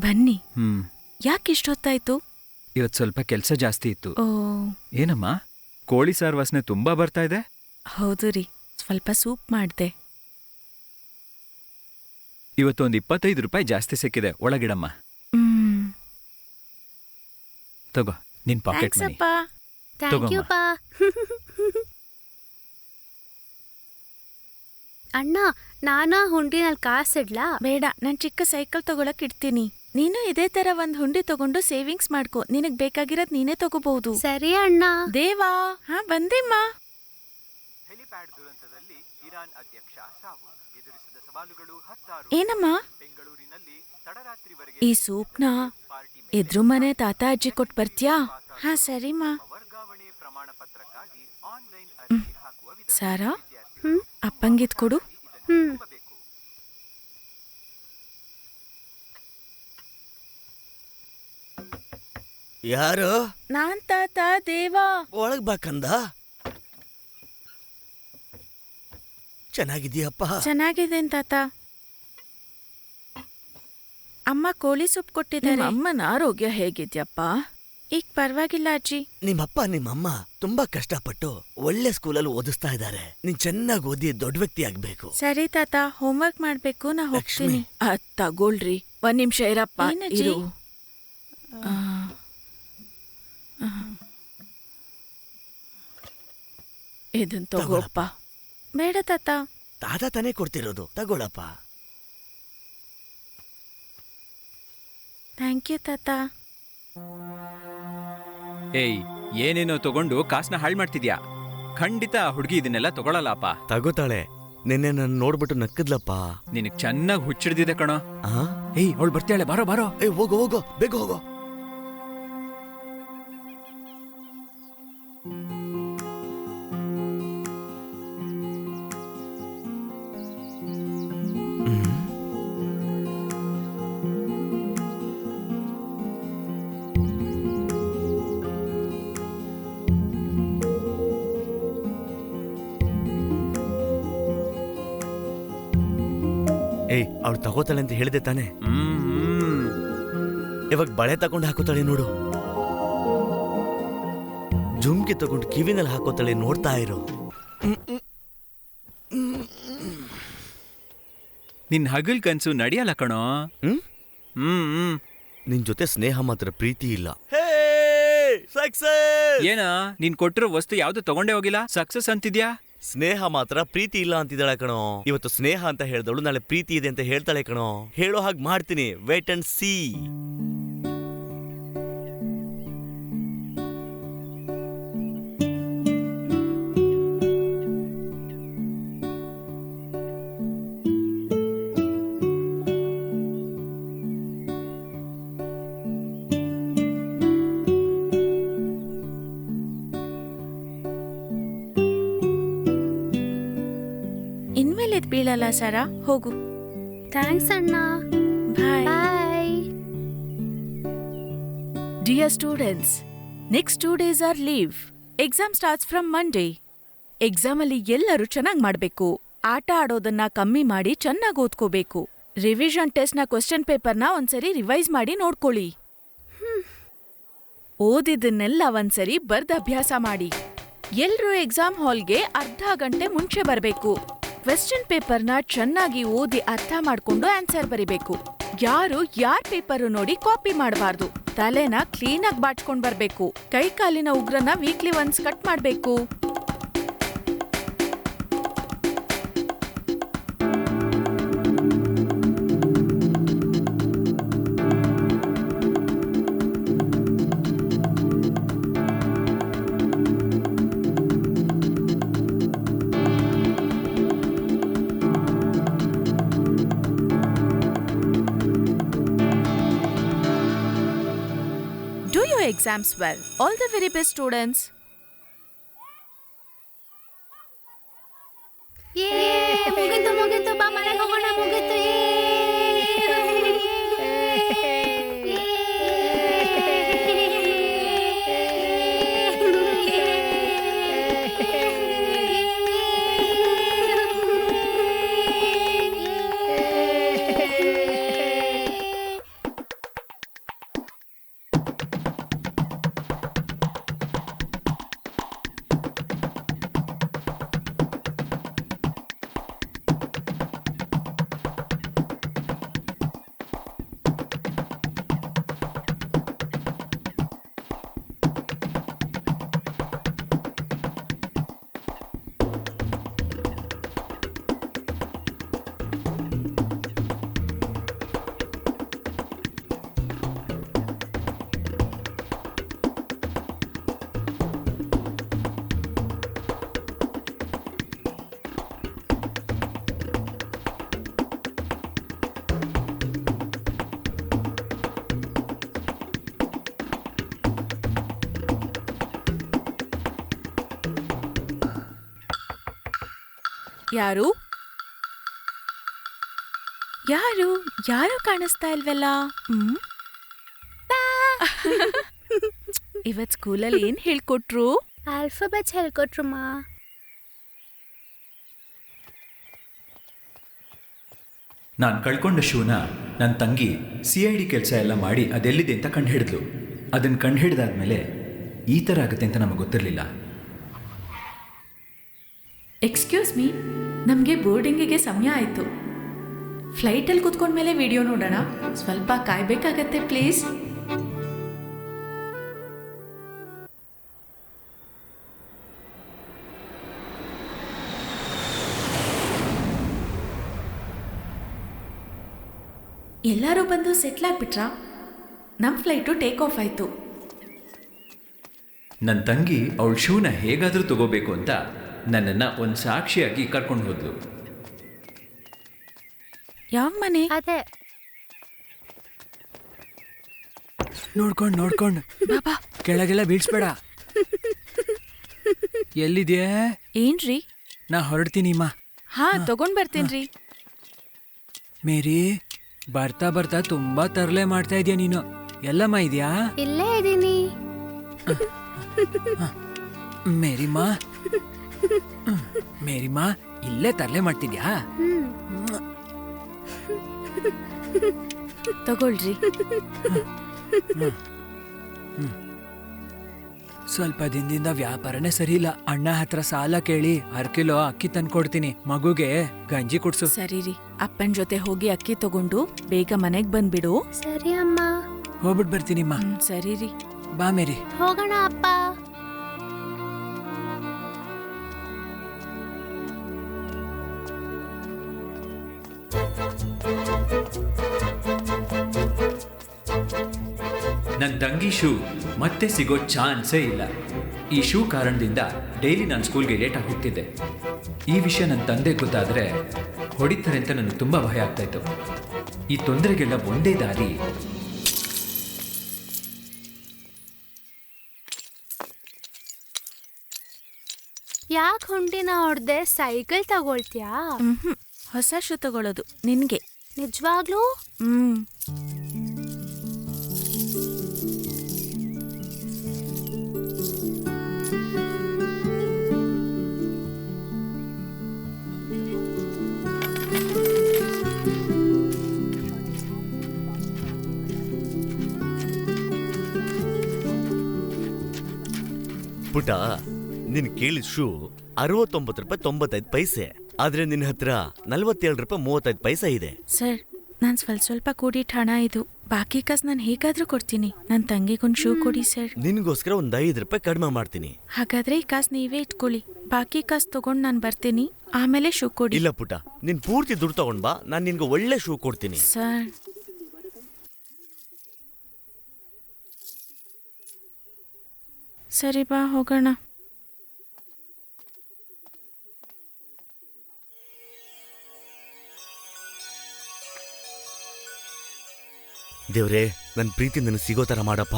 ಬನ್ನಿ. ಯಾಕೆ ಇಷ್ಟೊತ್ತಾಯ್ತು? ಇವತ್ತು ಸ್ವಲ್ಪ ಕೆಲಸ ಜಾಸ್ತಿ ಇತ್ತು. ಓ ಏನಮ್ಮ, ಕೋಳಿ ಸಾರು ವಾಸನೆ ತುಂಬಾ ಬರ್ತಾ ಇದೆ. ಹೌದು ರೀ, ಸ್ವಲ್ಪ ಸೂಪ್ ಮಾಡ್ದೆ. ಇವತ್ತು ಒಂದು 25 ರೂಪಾಯಿ ಜಾಸ್ತಿ ಸಿಕ್ಕಿದೆ, ಒಳಗಿಡಮ್ಮ. ತಗೋ ನಿನ್ ಪಾಕೆಟ್ ಮನಿ. ಅಣ್ಣ, ನಾನು ಹುಂಡಿನಲ್ಲಿ ಕಾಸಿಡ್ಲಾ? ಬೇಡ, ನಾನ್ ಚಿಕ್ಕ ಸೈಕಲ್ ತಗೊಳಕ್ ಇಡ್ತೀನಿ. ನೀನು ಇದೇ ತರ ಒಂದ್ ಹುಂಡಿ ತಗೊಂಡು ಸೇವಿಂಗ್ಸ್ ಮಾಡ್ಕೋ. ನಿನಗ್ ಬೇಕಾಗಿರೋದ್ ನೀನೇ ತಗೋಬಹುದು. ಸರಿ ಅಣ್ಣ. ದೇವಾ, ಬಂದಿಮ್ಮ. ಹೆಲಿಪ್ಯಾಡ್ ದುರಂತದಲ್ಲಿ ಇರಾನ್ ಅಧ್ಯಕ್ಷ ಸಾವು, ಎದುರಿಸಿದ ಸವಾಲುಗಳು 10. ಏನಮ್ಮ? ಬೆಂಗಳೂರಿನಲ್ಲಿ ತಡರಾತ್ರಿವರೆಗೆ ಈ ಸೂಪ್ನ ಎದ್ರು ಮನೆ ತಾತ ಅಜ್ಜಿ ಕೊಟ್ ಬರ್ತ್ಯಾ? ಸರಿಮ್ಮ. ವರ್ಗಾವಣೆ ಪ್ರಮಾಣ ಪತ್ರಕ್ಕಾಗಿ ಆನ್ಲೈನ್ ಅರ್ಜಿ ಹಾಕುವ ವಿಧಾನ. ಸಾರಾ, ಅಪ್ಪಂಗಿದ್ ಕೊಡು. ಯಾರು? ನಾನ್ ತಾತ, ದೇವಾ. ಒಳಗ್ ಬಾಕಂದ. ಚೆನ್ನಾಗಿದೀಯಪ್ಪ? ಚೆನ್ನಾಗಿದ್ದೇನ್ ತಾತ. ಅಮ್ಮ ಕೋಳಿ ಸೂಪ್ ಕೊಟ್ಟಿದ್ದಾರೆ. ಅಮ್ಮನ ಆರೋಗ್ಯ ಹೇಗಿದ್ಯಪ್ಪ? ಈಗ ಪರವಾಗಿಲ್ಲ ಅಜ್ಜಿ. ನಿಮ್ಮಪ್ಪ ನಿಮ್ಮಮ್ಮ ತುಂಬಾ ಕಷ್ಟಪಟ್ಟು ಒಳ್ಳೆ ಸ್ಕೂಲಲ್ಲಿ ಓದಿಸ್ತಾ ಇದ್ದಾರೆ. ನೀನ್ ಚೆನ್ನಾಗಿ ಓದಿ ದೊಡ್ಡ ವ್ಯಕ್ತಿ ಆಗ್ಬೇಕು. ಸರಿ ತಾತ, ಹೋಮ್ವರ್ಕ್ ಮಾಡ್ಬೇಕು, ನಾ ಹೋಗ್ತೀನಿ. ತಗೊಳ್ರಿ, 1 ನಿಮಿಷ ಇರಪ್ಪ. ಇರು. ಇದನ್ ತಗೋಪ್ಪ. ಬೇಡ ತಾತ. ತಾತ ತಾನೇ ಕೊಡ್ತಿರೋದು, ತಗೊಳಪ್ಪ. ಥ್ಯಾಂಕ್ ಯು ತಾತ. ಏಯ್, ಏನೇನೋ ತಗೊಂಡು ಕಾಸನ್ನ ಹಾಳು ಮಾಡ್ತಿದ್ಯಾ? ಖಂಡಿತ ಹುಡುಗಿ ಇದನ್ನೆಲ್ಲ ತಗೊಳಲ್ಲಪ್ಪ. ತಗೋತಾಳೆ. ನಿನ್ನೆ ನನ್ನ ನೋಡ್ಬಿಟ್ಟು ನಕ್ಕದ್ಲಪ್ಪ. ನಿನಗ್ ಚೆನ್ನಾಗಿ ಹುಚ್ಚಿಡ್ದಿದೆ ಕಣೋ. ಏಯ್, ಅವಳು ಬರ್ತಾಳೆ, ಬಾರೋ ಬಾರೋ. ಹೋಗೋ ಹೋಗೋ, ಬೇಗ ಹೋಗೋ. ಏಯ್, ಅವಳು ತಗೋತಾಳೆ ಅಂತ ಹೇಳಿದೆ ತಾನೆ? ಇವಾಗ ಬಳೆ ತಗೊಂಡು ಹಾಕೋತಾಳೆ ನೋಡು. ಜುಮ್ಕಿ ತಗೊಂಡು ಕಿವಿನಲ್ಲಿ ಹಾಕೋತಾಳೆ, ನೋಡ್ತಾ ಇರೋ. ನಿನ್ ಹಗಲ್ ಕನ್ಸು ನಡೆಯಲ್ಲ ಕಣೋ. ನಿನ್ ಜೊತೆ ಸ್ನೇಹ ಮಾತ್ರ ಪ್ರೀತಿ ಇಲ್ಲ. ಏನ, ನೀನ್ ಕೊಟ್ಟಿರೋ ವಸ್ತು ಯಾವ್ದು ತಗೊಂಡೇ ಹೋಗಿಲ್ಲ, ಸಕ್ಸಸ್ ಅಂತಿದ್ಯಾ? ಸ್ನೇಹ ಮಾತ್ರ ಪ್ರೀತಿ ಇಲ್ಲ ಅಂತಿದ್ದಾಳೆ ಕಣೋ. ಇವತ್ತು ಸ್ನೇಹ ಅಂತ ಹೇಳ್ದವಳು ನಾಳೆ ಪ್ರೀತಿ ಇದೆ ಅಂತ ಹೇಳ್ತಾಳೆ ಕಣೋ. ಹೇಳೋ ಹಾಗೆ ಮಾಡ್ತೀನಿ, ವೇಟ್ ಅಂಡ್ ಸಿ. ಇನ್ಮೇಲೆ ಇದ್ ಬೀಳಲ್ಲ ಸಾರಾ, ಹೋಗು. ಥ್ಯಾಂಕ್ಸ್ ಅಣ್ಣ. ಬಾಯ್. Dear students, next 2 days are leave. Exam starts from Monday. Exam ಅಲ್ಲಿ ಎಲ್ಲರೂ ಚೆನ್ನಾಗ್ ಮಾಡ್ಬೇಕು. ಆಟ ಆಡೋದನ್ನ ಕಮ್ಮಿ ಮಾಡಿ ಚೆನ್ನಾಗ್ ಓದ್ಕೋಬೇಕು. ರಿವಿಷನ್ ಟೆಸ್ಟ್ ನ ಕ್ವೆಶ್ಚನ್ ಪೇಪರ್ನ ಒಂದ್ಸರಿ ರಿವೈಸ್ ಮಾಡಿ ನೋಡ್ಕೊಳ್ಳಿ. ಓದಿದ್ದನ್ನೆಲ್ಲ ಒಂದ್ಸರಿ ಬರ್ದ್ ಅಭ್ಯಾಸ ಮಾಡಿ. ಎಲ್ರೂ ಎಕ್ಸಾಮ್ ಹಾಲ್ಗೆ ಅರ್ಧ ಗಂಟೆ ಮುಂಚೆ ಬರ್ಬೇಕು. ಕ್ವೆಶ್ಚನ್ ಪೇಪರ್ನ ಚೆನ್ನಾಗಿ ಓದಿ ಅರ್ಥ ಮಾಡ್ಕೊಂಡು ಆನ್ಸರ್ ಬರಿಬೇಕು. ಯಾರ್ ಪೇಪರು ನೋಡಿ ಕಾಪಿ ಮಾಡಬಾರ್ದು. ತಲೆನ ಕ್ಲೀನಾಗಿ ಬಾಚ್ಕೊಂಡ್ ಬರ್ಬೇಕು. ಕೈ ಕಾಲಿನ ಉಗ್ರನ ವೀಕ್ಲಿ ಒನ್ಸ್ ಕಟ್ ಮಾಡ್ಬೇಕು. Do your exams well. All the very best, students. ಮುಗಿತು ಬಾ, ಮನೆಗೆ ಹೋಗೋಣ. ಮುಗಿತು. ಯಾರು ಯಾರು ಯಾರು ಕಾಣಿಸ್ತಾ ಇಲ್ವಲ್ಲ? ಇವತ್ ಸ್ಕೂಲಲ್ಲಿ ಏನ್ ಹೇಳ್ಕೊಟ್ರು? ಆಲ್ಫಾಬೆಟ್ಸ್ ಹೇಳ್ಕೊಟ್ರಮ್ಮ. ನಾನು ಕಳ್ಕೊಂಡ ಶೂನ ನನ್ನ ತಂಗಿ CID ಕೆಲಸ ಎಲ್ಲ ಮಾಡಿ ಅದೆಲ್ಲಿದೆ ಅಂತ ಕಂಡುಹಿಡಿದ್ಲು. ಅದನ್ನು ಕಂಡುಹಿಡಿದಾದ್ಮೇಲೆ ಈ ಥರ ಆಗುತ್ತೆ ಅಂತ ನಮಗೆ ಗೊತ್ತಿರಲಿಲ್ಲ. ಎಕ್ಸ್ಕ್ಯೂಸ್ ಮೀ, ನಮಗೆ ಬೋರ್ಡಿಂಗಿಗೆ ಸಮಯ ಆಯಿತು. ಫ್ಲೈಟಲ್ಲಿ ಕೂತ್ಕೊಂಡ್ಮೇಲೆ ವಿಡಿಯೋ ನೋಡೋಣ. ಸ್ವಲ್ಪ ಕಾಯ್ಬೇಕಾಗತ್ತೆ ಪ್ಲೀಸ್. ಎಲ್ಲರೂ ಬಂದು ಸೆಟ್ಲ್ ಆಗ್ಬಿಟ್ರಾ? ನಮ್ಮ ಫ್ಲೈಟು ಟೇಕ್ ಆಫ್ ಆಯಿತು. ನನ್ನ ತಂಗಿ ಅವಳ ಶೂನ ಹೇಗಾದರೂ ತಗೋಬೇಕು ಅಂತ ನನ್ನನ್ನು ಒಂದು ಸಾಕ್ಷಿಯಾಗಿ ಕರ್ಕೊಂಡು ಹೋದ್ಲು. ಯಾವ ಮನೆ? ಅದೇ ನೋಡ್ಕೊಂಡು ಬಾಬಾ ಕೆಳಗೆಲ್ಲ ಬೀಳ್ಸ್ಬೇಡ. ಎಲ್ಲಿದ್ಯಾ? ಏನ್ರಿ? ನಾ ಹೊರಡ್ತೀನಿಮ್ಮ. ಹಾ, ತಗೊಂಡ್ ಬರ್ತೀನ್ರಿ. ಮೇರಿ, ಬರ್ತಾ ಬರ್ತಾ ತುಂಬಾ ತರಲೆ ಮಾಡ್ತಾ ಇದೀಯ ನೀನು. ಎಲ್ಲಮ್ಮ ಇದೆಯಾ? ಇಲ್ಲೇ ಇದೀನಿ. ಮೇರಿಮಾ ಇಲ್ಲೇ ತರಲೆ ಮಾಡ್ತಿದ್ಯಾ? ತಗೊಳ್ರಿ. ಸ್ವಲ್ಪ ದಿನದಿಂದ ವ್ಯಾಪಾರನೇ ಸರಿ ಇಲ್ಲ. ಅಣ್ಣ ಹತ್ರ ಸಾಲ ಕೇಳಿ 6 ಕಿಲೋ ಅಕ್ಕಿ ತಂದ್ಕೊಡ್ತೀನಿ. ಮಗುಗೆ ಗಂಜಿ ಕುಡ್ಸು. ಸರಿ ರೀ, ಅಪ್ಪನ ಜೊತೆ ಹೋಗಿ ಅಕ್ಕಿ ತಗೊಂಡು ಬೇಗ ಮನೆಗ್ ಬಂದ್ಬಿಡು. ಸರಿ ಅಮ್ಮ. ಹೋಗ್ಬಿಟ್ ಬರ್ತೀನಿಮ್ಮ. ಸರಿ ರೀ. ಬಾ ಮೇರಿ. ಹೋಗೋಣ ಅಪ್ಪ. ನನ್ನ ತಂಗಿ ಶೂ ಮತ್ತೆ ಸಿಗೋ ಚಾನ್ಸೇ ಇಲ್ಲ. ಈ ಶೂ ಕಾರಣದಿಂದ ಡೈಲಿ ನಾನು ಸ್ಕೂಲ್ಗೆ ಲೇಟಾಗಿ ಹೋಗ್ತಿದ್ದೆ. ಈ ವಿಷಯ ನನ್ನ ತಂದೆ ಗೊತ್ತಾದರೆ ಹೊಡಿತಾರೆ ಅಂತ ನನಗೆ ತುಂಬ ಭಯ ಆಗ್ತಾಯಿತ್ತು. ಈ ತೊಂದರೆಗೆಲ್ಲ ಒಂದೇ ದಾರಿ. ಯಾಕೆ ಹುಂಡಿನ ಹೊಡ್ದೆ ಸೈಕಲ್ ತಗೊಳ್ತ್ಯಾ? ಹೊಸ ಶೂ ತಗೊಳ್ಳೋದು ನಿನ್ಗೆ. ನಿಜವಾಗ್ಲೂ? ಪುಟ, ನಿನ್ ಕೇಳಿದ ಶೂ 69 ರೂಪಾಯಿ 95 ಪೈಸೆ. ಆದ್ರೆ ನಿನ್ನ ಹತ್ರ 47 ರೂಪಾಯಿ 35 ಪೈಸೆ ಇದೆ. ಸರ್, ನಾನು ಸ್ವಲ್ಪ ಕೂಡಿಟ್ಟ ಹಣ ಇದು. ಬಾಕಿ ಕಾಸು ನಾನು ಹೇಗಾದ್ರೂ ಕೊಡ್ತೀನಿ. ನನ್ನ ತಂಗಿಗೊಂದು ಶೂ ಕೊಡಿ ಸರ್. ನಿನ್ಗೋಸ್ಕರ ಒಂದ್ 5 ರೂಪಾಯಿ ಕಡಿಮೆ ಮಾಡ್ತೀನಿ. ಹಾಗಾದ್ರೆ ಈ ಕಾಸು ನೀವೇ ಇಟ್ಕೊಳ್ಳಿ. ಬಾಕಿ ಕಾಸು ತಗೊಂಡು ನಾನು ಬರ್ತೀನಿ, ಆಮೇಲೆ ಶೂ ಕೊಡಿ. ಇಲ್ಲ ಪುಟ, ನಿನ್ ಪೂರ್ತಿ ದುಡ್ಡು ತಗೊಂಡ್ ಬಾ, ನಾನ್ ನಿನ್ಗೆ ಒಳ್ಳೆ ಶೂ ಕೊಡ್ತೀನಿ. ಸರ್, ಸರಿ ಬಾ ಹೋಗೋಣ. ದೇವ್ರೆ, ನನ್ ಪ್ರೀತಿ ನನಗೆ ಸಿಗೋ ತರ ಮಾಡಪ್ಪ.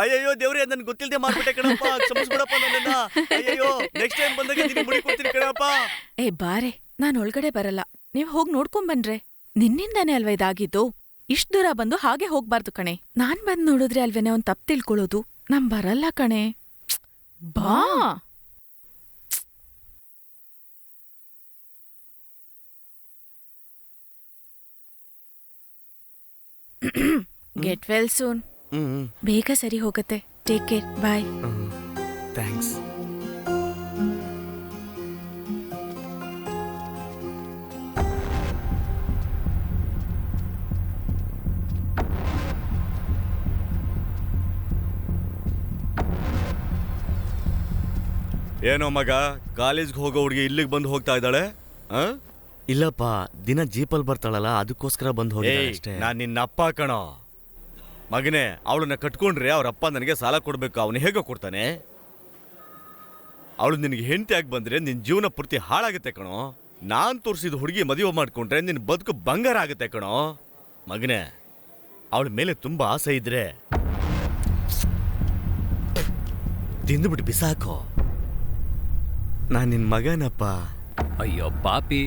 ಅಯ್ಯಯ್ಯೋ ದೇವ್ರೆ, ನನ್ ಗೊತ್ತಿಲ್ಲದೆ ಮಾಡ್ಬಿಟ್ಟೆ ಕಣಪ್ಪ. ಕ್ಷಮಿಸ್ಬಿಡಪ್ಪ ನನ್ನನ್ನ. ಅಯ್ಯಯ್ಯೋ, ನೆಕ್ಸ್ಟ್ ಟೈಮ್ ಬಂದಾಗ ನಿನಗೆ ಮುಡಿ ಕೊಡ್ತೀನಿ ಕಣಪ್ಪ. ಏ ಬಾರೆ, ನಾನು ಒಳಗಡೆ ಬರಲ್ಲ. ನೀವ್ ಹೋಗಿ ನೋಡ್ಕೊಂಡ್ ಬನ್ರೆ. ನಿನ್ನಿಂದಾನೇ ಅಲ್ವಾ ಇದಾಗಿದ್ದು. ಇಷ್ಟ್ ದೂರ ಬಂದು ಹಾಗೆ ಹೋಗ್ಬಾರ್ದು ಕಣೆ. ನಾನ್ ಬಂದ್ ನೋಡಿದ್ರೆ ಅಲ್ವೇನೆ ಒಂದ್ ತಪ್ಪು ತಿಳ್ಕೊಳ್ಳೋದು. ನಮ್ ಬರಲ್ಲ ಕಣೆ. ಬಾ. Get well soon. ಬೇಗ ಸರಿ ಹೋಗತ್ತೆ. Take care. ಬಾಯ್. ಥ್ಯಾಂಕ್ಸ್. ಏನೋ ಮಗ, ಕಾಲೇಜ್ಗೆ ಹೋಗೋ ಹುಡುಗಿ ಇಲ್ಲಿಗೆ ಬಂದು ಹೋಗ್ತಾ ಇದ್ದಾಳೆ? ಇಲ್ಲಪ್ಪ, ದಿನ ಜೀಪಲ್ ಬರ್ತಾಳಲ್ಲ, ಅದಕ್ಕೋಸ್ಕರ ಬಂದು ಹೋಗಿ ಅಷ್ಟೇ. ನಾನ್ ನಿನ್ನ ಅಪ್ಪ ಕಣೋ ಮಗನೇ. ಅವಳನ್ನ ಕಟ್ಕೊಂಡ್ರೆ ಅವ್ರಪ್ಪ ನನಗೆ ಸಾಲ ಕೊಡ್ಬೇಕು. ಅವನು ಹೇಗೋ ಕೊಡ್ತಾನೆ? ಅವಳು ನಿನಗೆ ಹೆಂಡತಿಯಾಗಿ ಬಂದ್ರೆ ನಿನ್ ಜೀವನ ಪೂರ್ತಿ ಹಾಳಾಗುತ್ತೆ ಕಣೋ. ನಾನ್ ತೋರಿಸಿದ ಹುಡುಗಿ ಮದುವೆ ಮಾಡ್ಕೊಂಡ್ರೆ ನಿನ್ ಬದುಕು ಬಂಗಾರ ಆಗುತ್ತೆ ಕಣೋ ಮಗನೇ. ಅವಳ ಮೇಲೆ ತುಂಬಾ ಆಸೆ ಇದ್ರೆ ತಿಂದುಬಿಟ್ಟು ಬಿಸಾಕೋ. ನಾನ್ ನಿನ್ ಮಗನಪ್ಪ. ಅಯ್ಯೋ ಪಾಪಿ